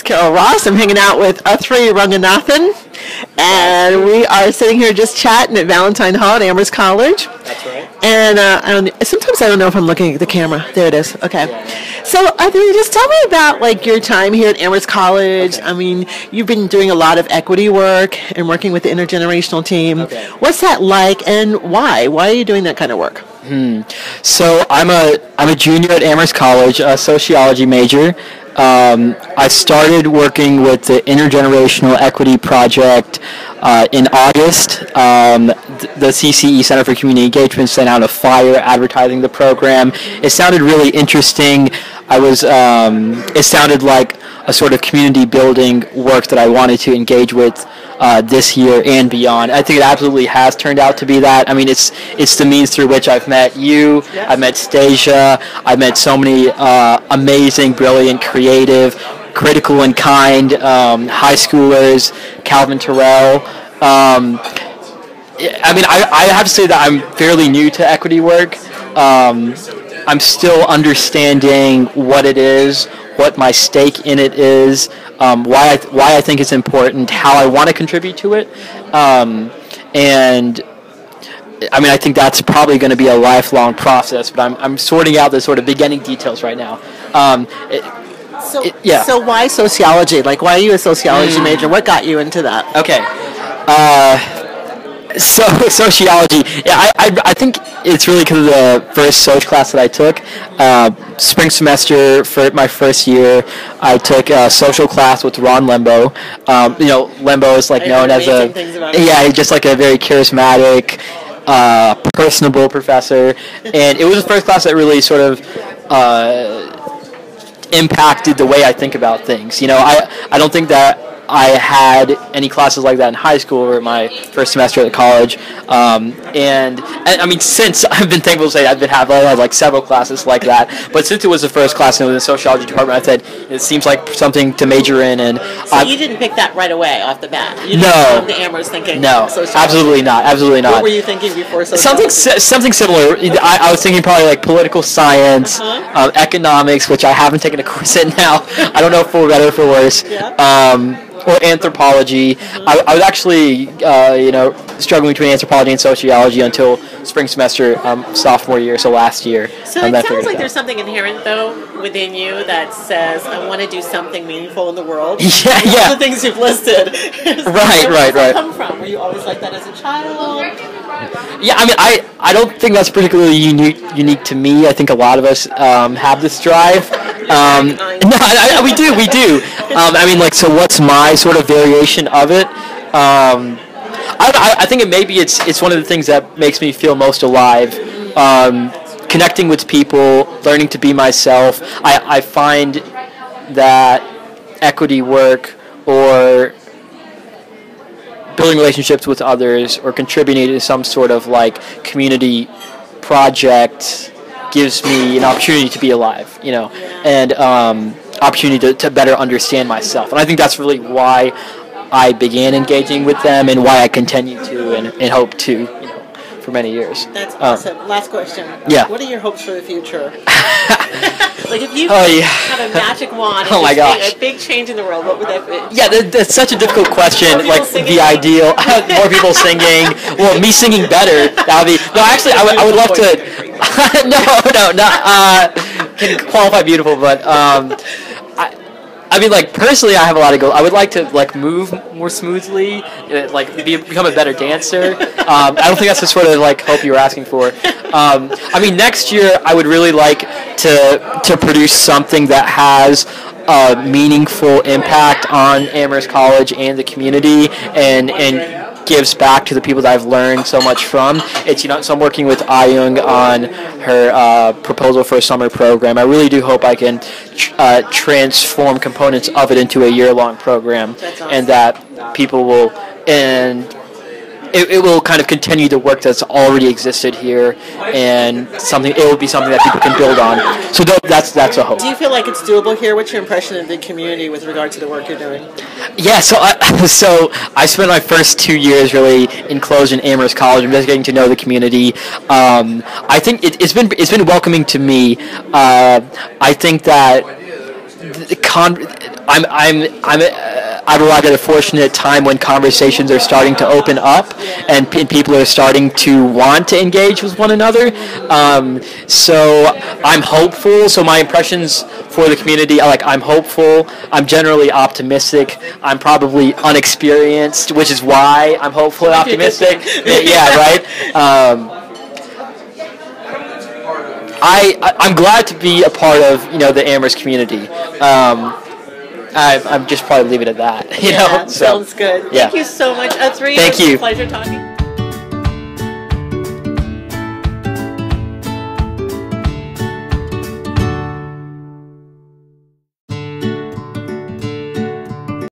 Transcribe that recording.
Carol Ross. I'm hanging out with Athri Ranganathan, and we are sitting here just chatting at Valentine Hall at Amherst College. That's right. And sometimes I don't know if I'm looking at the camera. There it is. Okay. So, Athri, just tell me about like your time here at Amherst College. Okay. I mean, you've been doing a lot of equity work and working with the intergenerational team. Okay. What's that like, and why? Why are you doing that kind of work? So I'm a junior at Amherst College, a sociology major. I started working with the Intergenerational Equity Project in August. The CCE, Center for Community Engagement, sent out a flyer advertising the program. It sounded really interesting. It sounded like a sort of community building work that I wanted to engage with this year and beyond. I think it absolutely has turned out to be that. I mean, it's the means through which I've met you, Yes. I've met Stasia, I've met so many amazing, brilliant, creative, critical and kind high schoolers, Calvin Terrell. I mean, I have to say that I'm fairly new to equity work. I'm still understanding what it is, what my stake in it is, why I think it's important, how I want to contribute to it, and I mean I think that's probably going to be a lifelong process. But I'm sorting out the sort of beginning details right now. So why sociology? Like, why are you a sociology major? What got you into that? Okay. So sociology, yeah, I think it's really because of the first Soc class that I took. Spring semester for my first year, I took a social class with Ron Lembo. Lembo is like known as just like a very charismatic, personable professor, and it was the first class that really sort of impacted the way I think about things. You know, I don't think that I had any classes like that in high school or my first semester at college, and I mean, since I've been thankful to say I've had like several classes like that, but since it was the first class and it was the sociology department, I said it seems like something to major in. And so you didn't pick that right away off the bat. You didn't come to Amherst thinking sociology. Absolutely not. What were you thinking before sociology? Something similar. I was thinking probably like political science, economics, which I haven't taken a course in now. I don't know if for better or for worse. Yeah. Or anthropology. I was actually, struggling between anthropology and sociology until spring semester, sophomore year, so last year. So it sounds like there's something inherent, though, within you that says, I want to do something meaningful in the world. Yeah. All the things you've listed. Right. Where did that come from? Were you always like that as a child? Yeah, I mean, I don't think that's particularly unique to me. I think a lot of us have this drive. No, we do. I mean, like, so what's my sort of variation of it? I think it's one of the things that makes me feel most alive. Connecting with people, learning to be myself. I find that equity work or building relationships with others or contributing to some sort of like community project gives me an opportunity to be alive, and opportunity to better understand myself. And I think that's really why I began engaging with them and why I continue to and hope to, for many years. That's awesome. Last question. Yeah. What are your hopes for the future? Like, if you had a magic wand and a big change in the world, what would that be? Yeah, that's such a difficult question. Like, the ideal, more people singing. Well, me singing better. That would be. No, actually, I would love to. No. Can qualify beautiful, but I mean, like, personally, I have a lot of goals. I would like to, like, move more smoothly, like, become a better dancer. I don't think that's the sort of, like, hope you were asking for. I mean, next year, I would really like to produce something that has a meaningful impact on Amherst College and the community, and gives back to the people that I've learned so much from. So I'm working with Ayung on her proposal for a summer program. I really do hope I can transform components of it into a year-long program. That's awesome. And that people will, and it will kind of continue the work that's already existed here, and it will be something that people can build on. So that's a hope. Do you feel like it's doable here? What's your impression of the community with regard to the work you're doing? Yeah, so I spent my first 2 years really enclosed in Amherst College. I'm just getting to know the community. I think it's been welcoming to me. I think that I'm arrived at a fortunate time when conversations are starting to open up and people are starting to want to engage with one another. So I'm hopeful. So my impressions for the community, I'm hopeful. I'm generally optimistic. I'm probably unexperienced, which is why I'm hopeful and optimistic. Yeah, right. I'm glad to be a part of the Amherst community. I'm just probably leave it at that. Sounds good. Yeah. Thank you so much, Athri. Thank you. It was a pleasure talking.